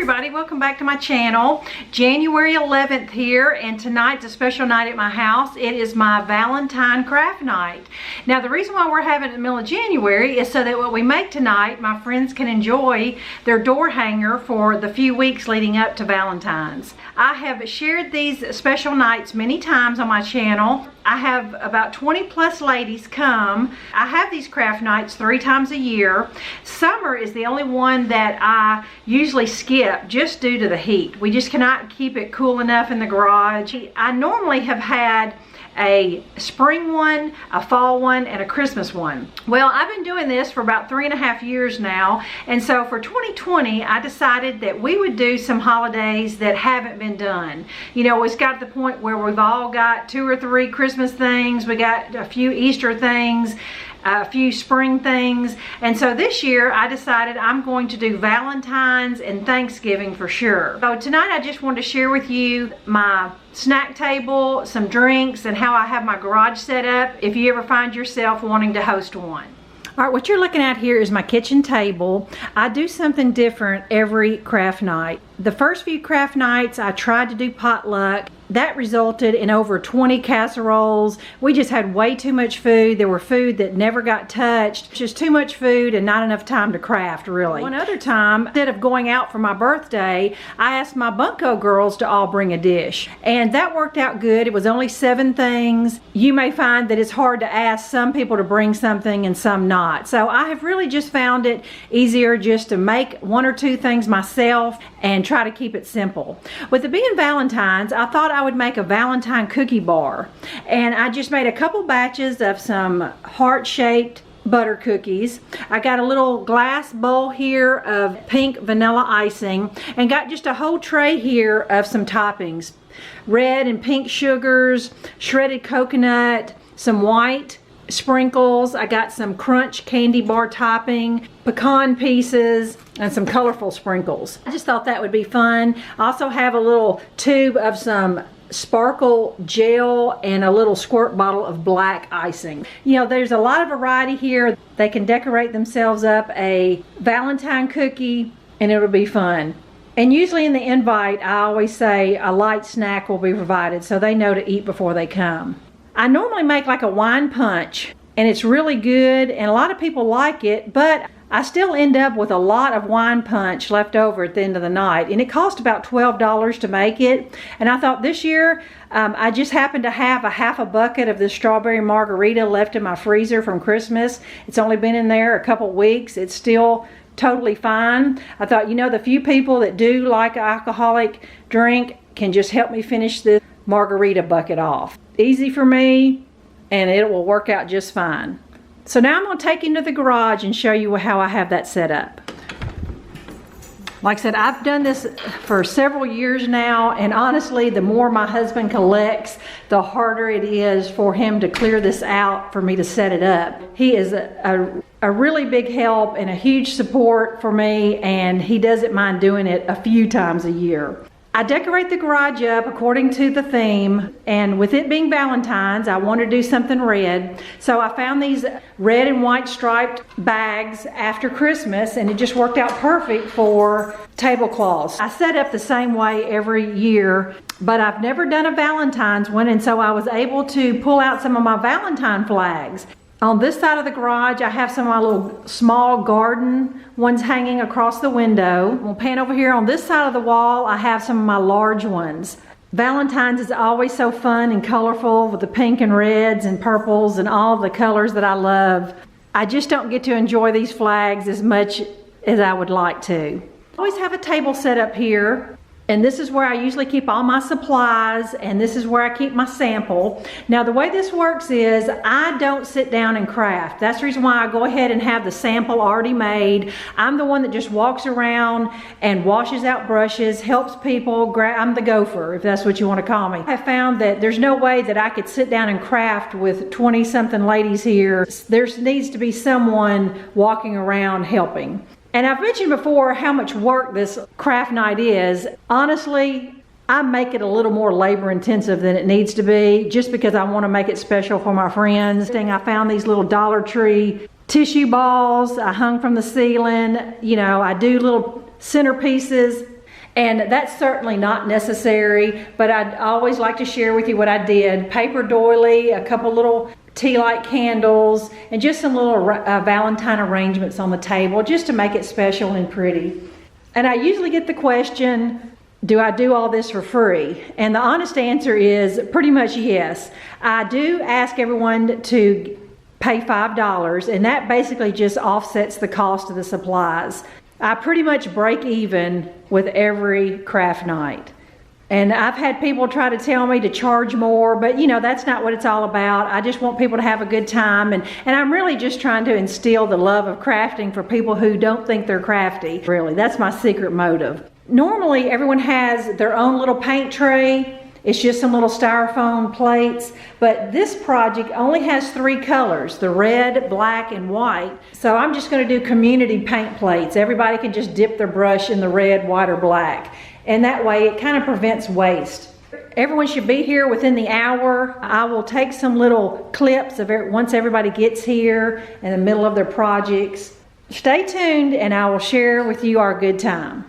everybody, welcome back to my channel. January 11th here, and tonight's a special night at my house. It is my Valentine craft night. Now the reason why we're having it in the middle of January is so that what we make tonight, my friends can enjoy their door hanger for the few weeks leading up to Valentine's. I have shared these special nights many times on my channel. I have about 20 plus ladies come. I have these craft nights 3 times a year. Summer is the only one that I usually skip just due to the heat. We just cannot keep it cool enough in the garage. I normally have had a spring one, a fall one, and a Christmas one. Well, I've been doing this for about 3.5 years now, and so for 2020 I decided that we would do some holidays that haven't been done. You know, it's got to the point where we've all got 2 or 3 Christmas things, we got a few Easter things, a few spring things, and so this year I decided I'm going to do Valentine's and Thanksgiving for sure. So tonight I just wanted to share with you my snack table, some drinks, and how I have my garage set up if you ever find yourself wanting to host one. All right, what you're looking at here is my kitchen table. I do something different every craft night. The first few craft nights I tried to do potluck. That resulted in over 20 casseroles. We just had way too much food. There were food that never got touched. Just too much food and not enough time to craft, really. One other time, instead of going out for my birthday, I asked my Bunko girls to all bring a dish. And that worked out good. It was only 7 things. You may find that it's hard to ask some people to bring something and some not. So I have really just found it easier just to make 1 or 2 things myself and try to keep it simple. With it being Valentine's, I thought I would make a Valentine cookie bar, and I just made a couple batches of some heart-shaped butter cookies. I got a little glass bowl here of pink vanilla icing and got just a whole tray here of some toppings: red and pink sugars, shredded coconut, some white sprinkles. I got some crunch candy bar topping, pecan pieces, and some colorful sprinkles. I just thought that would be fun. I also have a little tube of some sparkle gel and a little squirt bottle of black icing. You know, there's a lot of variety here. They can decorate themselves up a Valentine cookie and it'll be fun. And usually in the invite I always say a light snack will be provided so they know to eat before they come. I normally make like a wine punch, and it's really good, and a lot of people like it, but I still end up with a lot of wine punch left over at the end of the night, and it cost about $12 to make it. And I thought this year I just happened to have a half a bucket of this strawberry margarita left in my freezer from Christmas. It's only been in there a couple weeks. It's still totally fine. I thought, you know, the few people that do like an alcoholic drink can just help me finish this margarita bucket off. Easy for me, and it will work out just fine. So now I'm going to take you into the garage and show you how I have that set up. Like I said, I've done this for several years now, and honestly, the more my husband collects, the harder it is for him to clear this out for me to set it up. He is a really big help and a huge support for me, and he doesn't mind doing it a few times a year. I decorate the garage up according to the theme, and with it being Valentine's, I wanted to do something red. So I found these red and white striped bags after Christmas, and it just worked out perfect for tablecloths. I set up the same way every year, but I've never done a Valentine's one, and so I was able to pull out some of my Valentine flags. On this side of the garage, I have some of my little small garden ones hanging across the window. We'll pan over here on this side of the wall. I have some of my large ones. Valentine's is always so fun and colorful with the pink and reds and purples and all the colors that I love. I just don't get to enjoy these flags as much as I would like to. I always have a table set up here. And this is where I usually keep all my supplies, and this is where I keep my sample. Now the way this works is I don't sit down and craft. That's the reason why I go ahead and have the sample already made. I'm the one that just walks around and washes out brushes, helps people. I'm the gopher, if that's what you want to call me. I found that there's no way that I could sit down and craft with 20 something ladies here. There needs to be someone walking around helping. And I've mentioned before how much work this craft night is. Honestly, I make it a little more labor intensive than it needs to be, just because I want to make it special for my friends. I found these little Dollar Tree tissue balls I hung from the ceiling. You know, I do little centerpieces. And that's certainly not necessary, but I'd always like to share with you what I did. Paper doily, a couple little tea light candles, and just some little Valentine arrangements on the table just to make it special and pretty. And I usually get the question, do I do all this for free? And the honest answer is pretty much yes. I do ask everyone to pay $5, and that basically just offsets the cost of the supplies. I pretty much break even with every craft night. And I've had people try to tell me to charge more, but you know, that's not what it's all about. I just want people to have a good time, and I'm really just trying to instill the love of crafting for people who don't think they're crafty. Really, that's my secret motive. Normally, everyone has their own little paint tray. It's just some little styrofoam plates, but this project only has 3 colors, the red, black, and white. So I'm just gonna do community paint plates. Everybody can just dip their brush in the red, white, or black. And that way it kind of prevents waste. Everyone should be here within the hour. I will take some little clips of once everybody gets here in the middle of their projects. Stay tuned and I will share with you our good time.